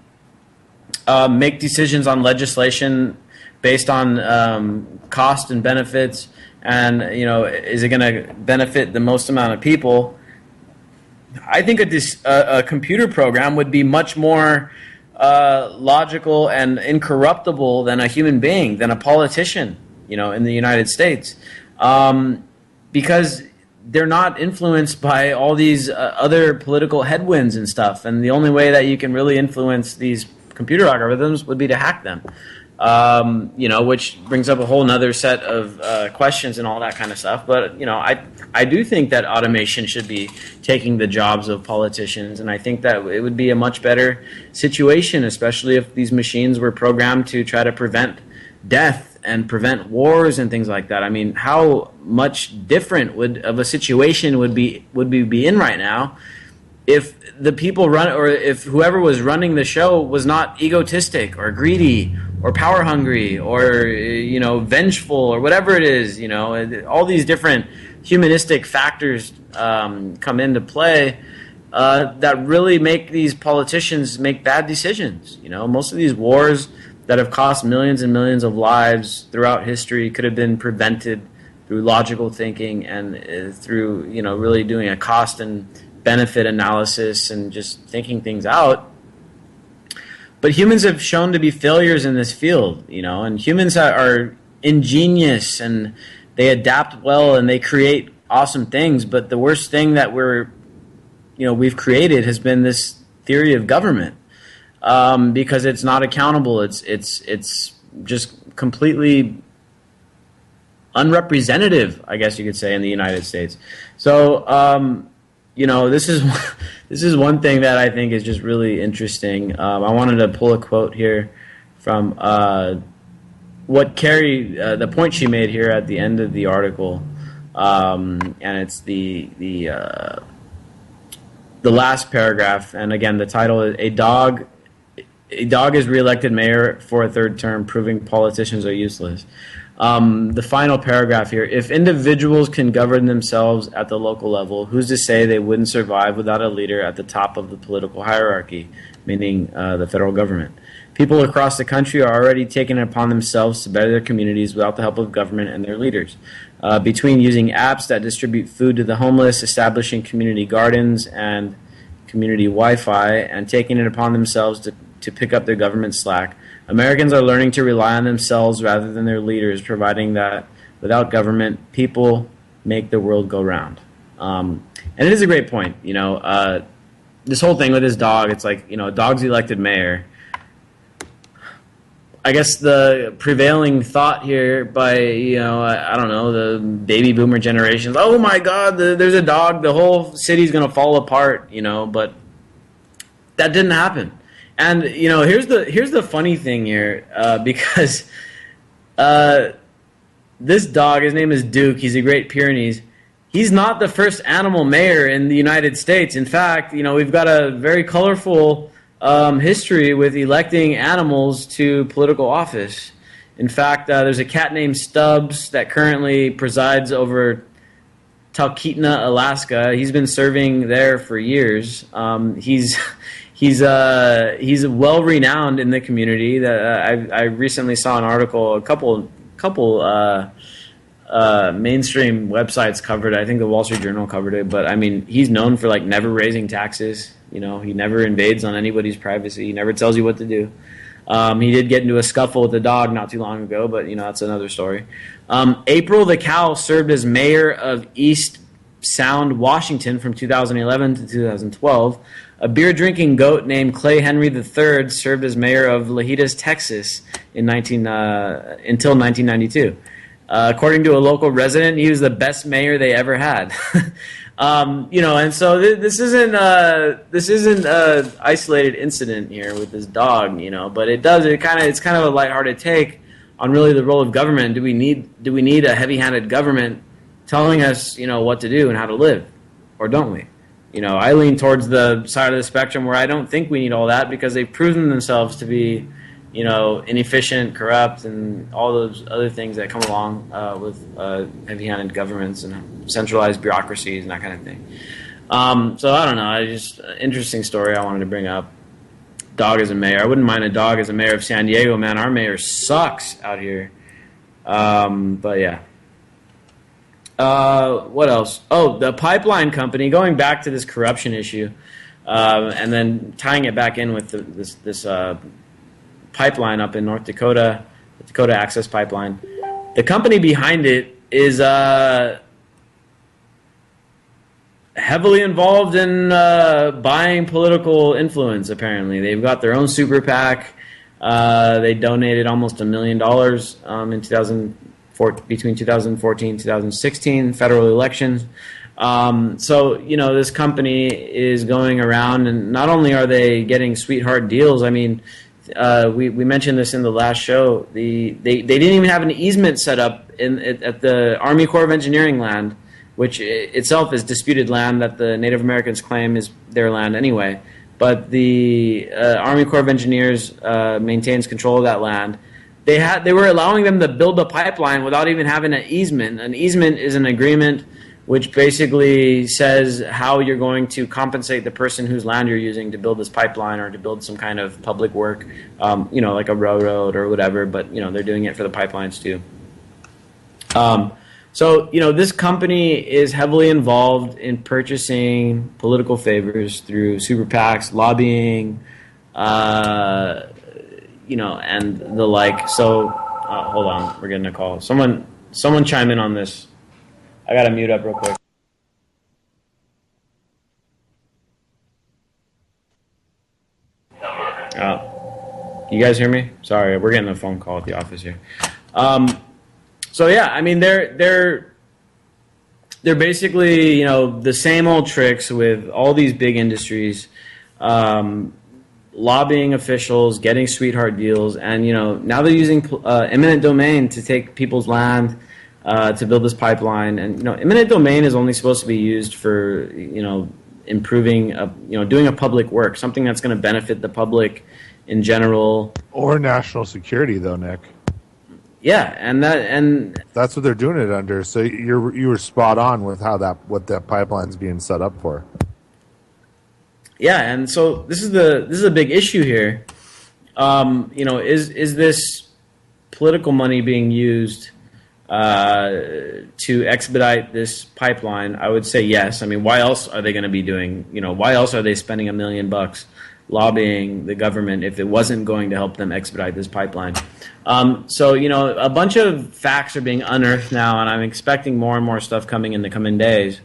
make decisions on legislation based on cost and benefits, and is it going to benefit the most amount of people, I think a computer program would be much more logical and incorruptible than a human being, than a politician, in the United States. Because they're not influenced by all these other political headwinds and stuff. And the only way that you can really influence these computer algorithms would be to hack them, which brings up a whole nother set of questions and all that kind of stuff. But, I do think that automation should be taking the jobs of politicians. And I think that it would be a much better situation, especially if these machines were programmed to try to prevent death and prevent wars and things like that. I mean, how much different of a situation would we be in right now if the people or if whoever was running the show was not egotistic or greedy or power hungry or vengeful or whatever it is. All these different humanistic factors come into play that really make these politicians make bad decisions. Most of these wars that have cost millions and millions of lives throughout history could have been prevented through logical thinking and through really doing a cost and benefit analysis and just thinking things out. But humans have shown to be failures in this field, and humans are ingenious and they adapt well and they create awesome things. But the worst thing that we've created has been this theory of government. Because it's not accountable. It's just completely unrepresentative, I guess you could say, in the United States. So, this is one thing that I think is just really interesting. I wanted to pull a quote here from what Carrie, the point she made here at the end of the article, and it's the last paragraph. And again, the title is A dog is reelected mayor for a third term, proving politicians are useless. The final paragraph here: if individuals can govern themselves at the local level, who's to say they wouldn't survive without a leader at the top of the political hierarchy, meaning the federal government? People across the country are already taking it upon themselves to better their communities without the help of government and their leaders. Between using apps that distribute food to the homeless, establishing community gardens and community Wi-Fi, and taking it upon themselves to pick up their government slack, Americans are learning to rely on themselves rather than their leaders, providing that without government, people make the world go round. And it is a great point. This whole thing with this dog, it's like, a dog's elected mayor. I guess the prevailing thought here by, I don't know, the baby boomer generations, oh my God, there's a dog, the whole city's going to fall apart, but that didn't happen. And, here's the funny thing here, because this dog, his name is Duke, he's a Great Pyrenees. He's not the first animal mayor in the United States. In fact, we've got a very colorful history with electing animals to political office. In fact, there's a cat named Stubbs that currently presides over Talkeetna, Alaska. He's been serving there for years. He's well renowned in the community. That I recently saw an article, a couple mainstream websites covered it. I think the Wall Street Journal covered it. But I mean, he's known for never raising taxes. He never invades on anybody's privacy. He never tells you what to do. He did get into a scuffle with a dog not too long ago, but that's another story. April the cow served as mayor of East Sound, Washington from 2011 to 2012. A beer-drinking goat named Clay Henry III served as mayor of Lajitas, Texas until 1992. According to a local resident, he was the best mayor they ever had. And so this isn't a isolated incident here with this dog, but it's kind of a lighthearted take on really the role of government. Do we need a heavy-handed government telling us, what to do and how to live, or don't we? I lean towards the side of the spectrum where I don't think we need all that, because they've proven themselves to be, inefficient, corrupt, and all those other things that come along with heavy-handed governments and centralized bureaucracies and that kind of thing. So I don't know. Interesting story I wanted to bring up. Dog as a mayor. I wouldn't mind a dog as a mayor of San Diego, man. Our mayor sucks out here. But yeah. What else? Oh, the pipeline company, going back to this corruption issue, and then tying it back in with this pipeline up in North Dakota, the Dakota Access Pipeline. The company behind it is heavily involved in buying political influence, apparently. They've got their own super PAC. They donated almost $1 million in between 2014 and 2016 federal elections. So this company is going around, and not only are they getting sweetheart deals. I mean, we mentioned this in the last show. They didn't even have an easement set up at the Army Corps of Engineering land, which itself is disputed land that the Native Americans claim is their land anyway. But the Army Corps of Engineers maintains control of that land. They were allowing them to build a pipeline without even having an easement. An easement is an agreement which basically says how you're going to compensate the person whose land you're using to build this pipeline or to build some kind of public work, like a railroad or whatever. But they're doing it for the pipelines too. So this company is heavily involved in purchasing political favors through super PACs, lobbying. And the like. So, hold on, we're getting a call. Someone chime in on this. I gotta mute up real quick. You guys hear me? Sorry, we're getting a phone call at the office here. So yeah, I mean they're basically the same old tricks with all these big industries. Lobbying officials, getting sweetheart deals, and now they're using eminent domain to take people's land to build this pipeline. And eminent domain is only supposed to be used for improving, doing a public work, something that's going to benefit the public in general, or national security, though, Nick. Yeah, and that's what they're doing it under. So you were spot on with what that pipeline's being set up for. Yeah, and so this is a big issue here. Is this political money being used to expedite this pipeline? I would say yes. I mean, why else are they going to be doing? Why else are they spending $1 million lobbying the government if it wasn't going to help them expedite this pipeline? So a bunch of facts are being unearthed now, and I'm expecting more and more stuff coming in the coming days.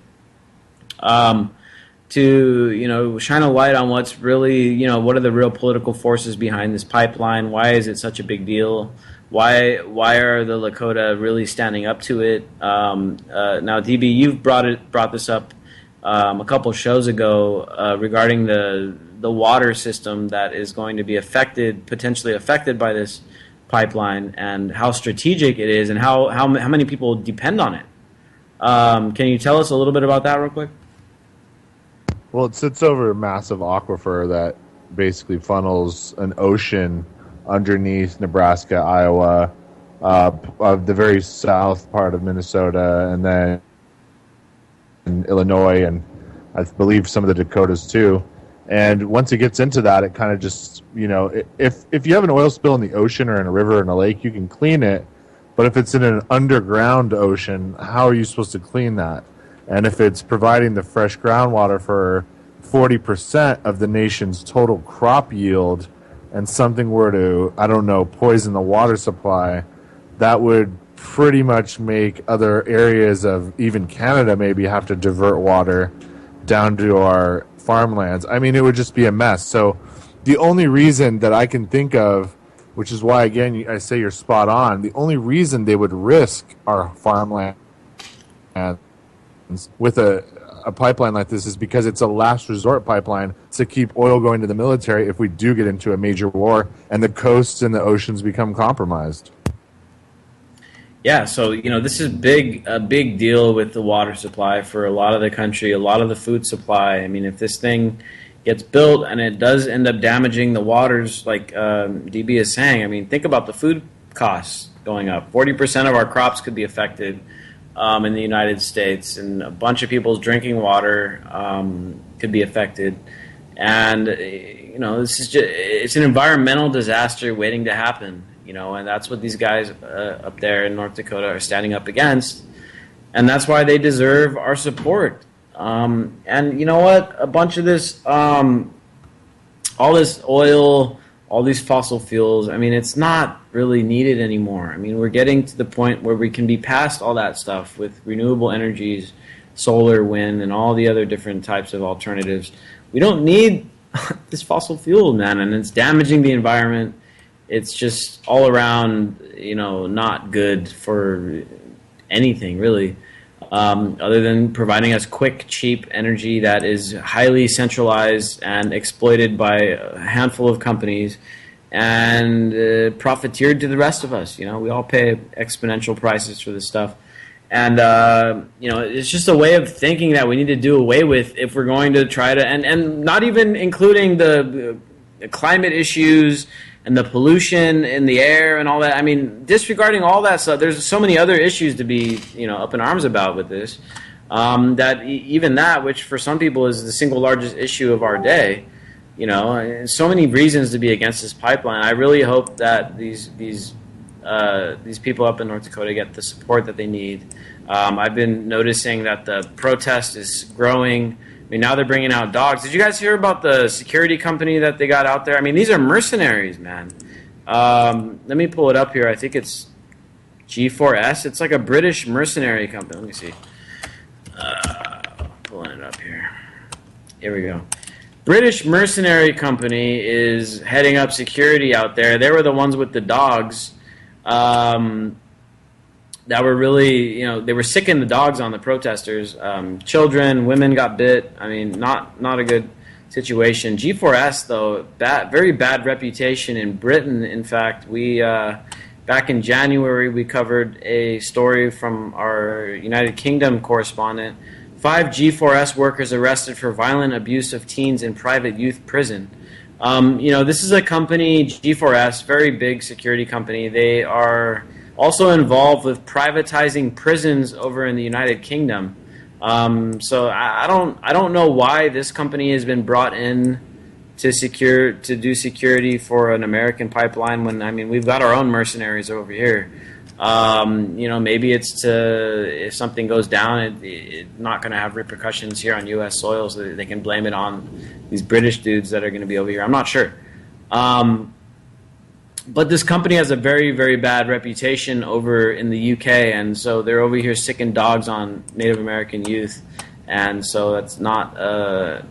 To shine a light on what's really what are the real political forces behind this pipeline? Why is it such a big deal? Why are the Lakota really standing up to it? Now, DB, you've brought this up a couple shows ago regarding the water system that is going to be potentially affected by this pipeline, and how strategic it is, and how many people depend on it. Can you tell us a little bit about that real quick? Well, it sits over a massive aquifer that basically funnels an ocean underneath Nebraska, Iowa, of the very south part of Minnesota, and then in Illinois, and I believe some of the Dakotas too. And once it gets into that, it kind of just, if you have an oil spill in the ocean or in a river or in a lake, you can clean it. But if it's in an underground ocean, how are you supposed to clean that? And if it's providing the fresh groundwater for 40% of the nation's total crop yield, and something were to, I don't know, poison the water supply, that would pretty much make other areas of even Canada maybe have to divert water down to our farmlands. I mean, it would just be a mess. So the only reason that I can think of, which is why, again, I say you're spot on, the only reason they would risk our farmland with a pipeline like this is because it's a last resort pipeline to keep oil going to the military if we do get into a major war and the coasts and the oceans become compromised. Yeah, so this is a big deal with the water supply for a lot of the country, a lot of the food supply. I mean, if this thing gets built and it does end up damaging the waters, like DB is saying, I mean, think about the food costs going up. 40% of our crops could be affected in the United States, and a bunch of people's drinking water could be affected. And this is it's an environmental disaster waiting to happen. And that's what these guys up there in North Dakota are standing up against, and that's why they deserve our support. And you know what? A bunch of this, all this oil, all these fossil fuels, I mean, it's not really needed anymore. I mean, we're getting to the point where we can be past all that stuff with renewable energies, solar, wind, and all the other different types of alternatives. We don't need this fossil fuel, man, and it's damaging the environment. It's just all around, not good for anything, really, other than providing us quick, cheap energy that is highly centralized and exploited by a handful of companies and profiteered to the rest of us. We all pay exponential prices for this stuff. And, it's just a way of thinking that we need to do away with if we're going to try to, and not even including the climate issues and the pollution in the air and all that. I mean, disregarding all that stuff, there's so many other issues to be, up in arms about with this, that even that, which for some people is the single largest issue of our day, so many reasons to be against this pipeline. I really hope that these people up in North Dakota get the support that they need. I've been noticing that the protest is growing. I mean, now they're bringing out dogs. Did you guys hear about the security company that they got out there? I mean, these are mercenaries, man. Let me pull it up here. I think it's G4S. It's like a British mercenary company. Let me see. Pulling it up here. Here we go. British mercenary company is heading up security out there. They were the ones with the dogs that were really, they were sicking the dogs on the protesters. Children, women got bit. I mean, not a good situation. G4S, though, very bad reputation in Britain. In fact, we back in January, we covered a story from our United Kingdom correspondent. 5 G4S workers arrested for violent abuse of teens in private youth prison. This is a company, G4S, very big security company. They are also involved with privatizing prisons over in the United Kingdom. So I don't know why this company has been brought in to do security for an American pipeline when, I mean, we've got our own mercenaries over here. Maybe it's if something goes down, it's not going to have repercussions here on U.S. soil, so they can blame it on these British dudes that are going to be over here. I'm not sure. But this company has a very, very bad reputation over in the UK, and so they're over here sicking dogs on Native American youth, and so that's not a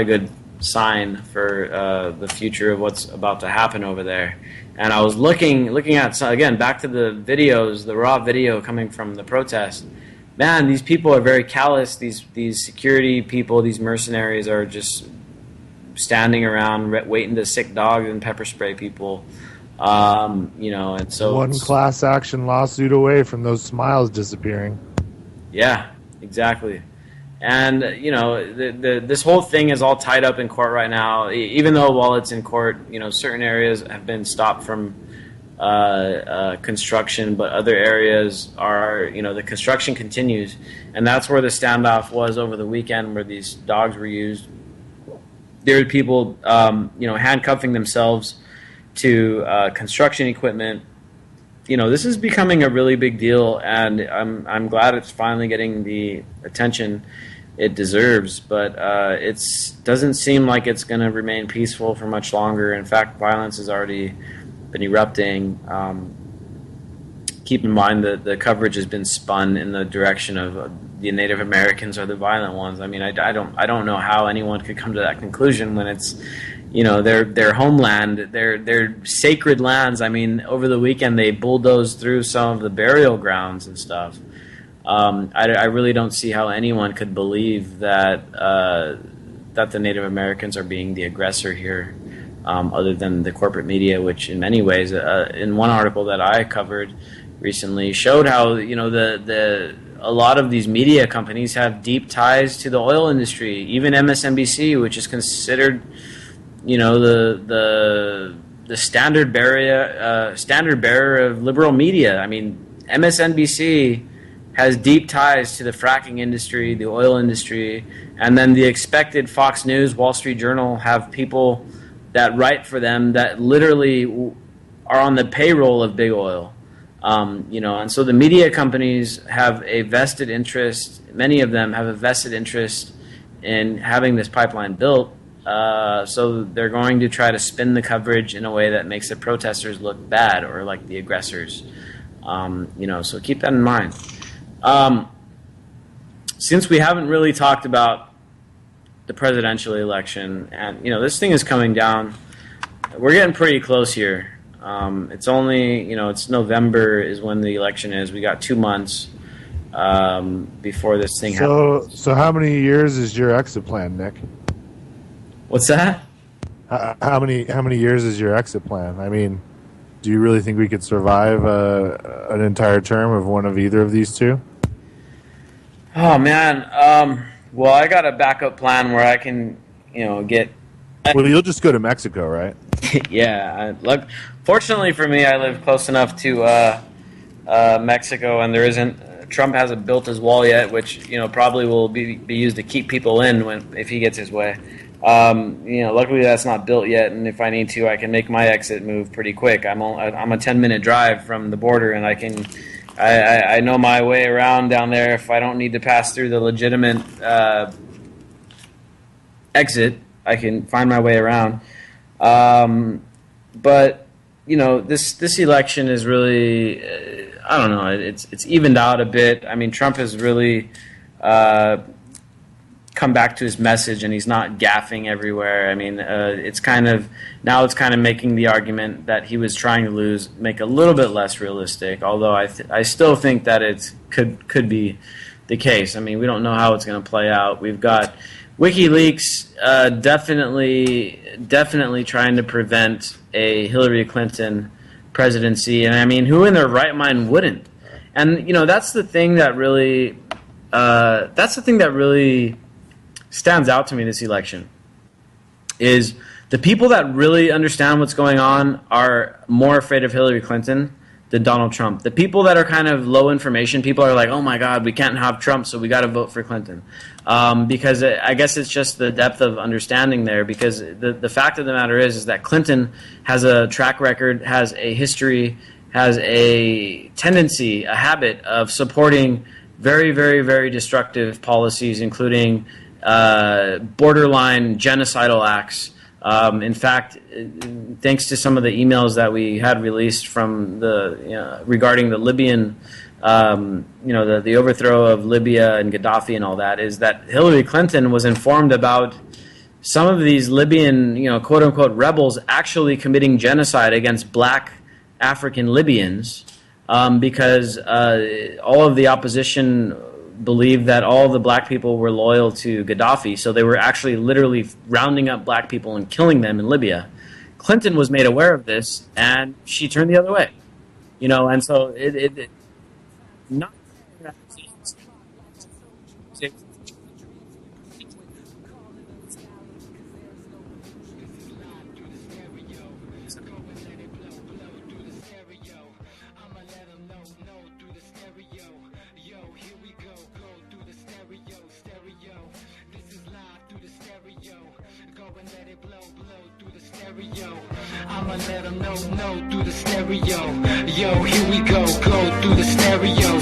good sign for the future of what's about to happen over there. And I was looking at, again, back to the videos, the raw video coming from the protest. Man, these people are very callous. These security people, these mercenaries are just standing around waiting to sick dogs and pepper spray people. And so one class action lawsuit away from those smiles disappearing. Yeah, exactly. And this whole thing is all tied up in court right now. Even though while it's in court, certain areas have been stopped from construction, but other areas are, the construction continues, and that's where the standoff was over the weekend, where these dogs were used. There were people, handcuffing themselves to construction equipment. This is becoming a really big deal, and I'm glad it's finally getting the attention it deserves. But it doesn't seem like it's going to remain peaceful for much longer. In fact, violence has already been erupting. Keep in mind that the coverage has been spun in the direction of the Native Americans are the violent ones. I mean, I don't know how anyone could come to that conclusion when it's, their homeland, their sacred lands. I mean, over the weekend they bulldozed through some of the burial grounds and stuff. I really don't see how anyone could believe that that the Native Americans are being the aggressor here, other than the corporate media, which in many ways, in one article that I covered recently, showed how a lot of these media companies have deep ties to the oil industry. Even MSNBC, which is considered, the standard bearer of liberal media. I mean, MSNBC has deep ties to the fracking industry, the oil industry, and then the expected Fox News, Wall Street Journal have people that write for them that literally are on the payroll of big oil. And so the media companies have a vested interest, many of them have a vested interest in having this pipeline built. So they're going to try to spin the coverage in a way that makes the protesters look bad or like the aggressors. So keep that in mind. Since we haven't really talked about the presidential election, and this thing is coming down, we're getting pretty close here. It's only, it's November is when the election is. We got 2 months before this thing happens. So how many years is your exit plan, Nick? What's that? How many years is your exit plan? I mean, do you really think we could survive an entire term of one of either of these two? Oh man. Well, I got a backup plan where I can, get. Well, you'll just go to Mexico, right? Yeah. Look, fortunately for me, I live close enough to Mexico, and there isn't. Trump hasn't built his wall yet, which probably will be used to keep people in if he gets his way. Luckily that's not built yet, and if I need to, I can make my exit move pretty quick. I'm a 10-minute drive from the border, and I know my way around down there if I don't need to pass through the legitimate exit. I can find my way around. But this election is really, I don't know, it's evened out a bit. I mean, Trump has really come back to his message, and he's not gaffing everywhere. I mean, it's kind of making the argument that he was trying to lose make a little bit less realistic. Although I still think that it could be the case. I mean, we don't know how it's going to play out. We've got WikiLeaks definitely trying to prevent a Hillary Clinton presidency, and I mean, who in their right mind wouldn't? And that's the thing that really stands out to me this election is the people that really understand what's going on are more afraid of Hillary Clinton than Donald Trump. The people that are kind of low information people are like, oh my God, we can't have Trump, so we got to vote for Clinton. Because I guess it's just the depth of understanding there, because the fact of the matter is that Clinton has a track record, has a history, has a tendency, a habit of supporting very, very, very destructive policies, including borderline genocidal acts. In fact, thanks to some of the emails that we had released from regarding the Libyan, the overthrow of Libya and Gaddafi and all that, is that Hillary Clinton was informed about some of these Libyan, quote unquote rebels actually committing genocide against black African Libyans, because all of the opposition believed that all the black people were loyal to Gaddafi, so they were actually literally rounding up black people and killing them in Libya. Clinton was made aware of this, and she turned the other way, and so it not. I'ma let them know through the stereo. Yo, here we go through the stereo.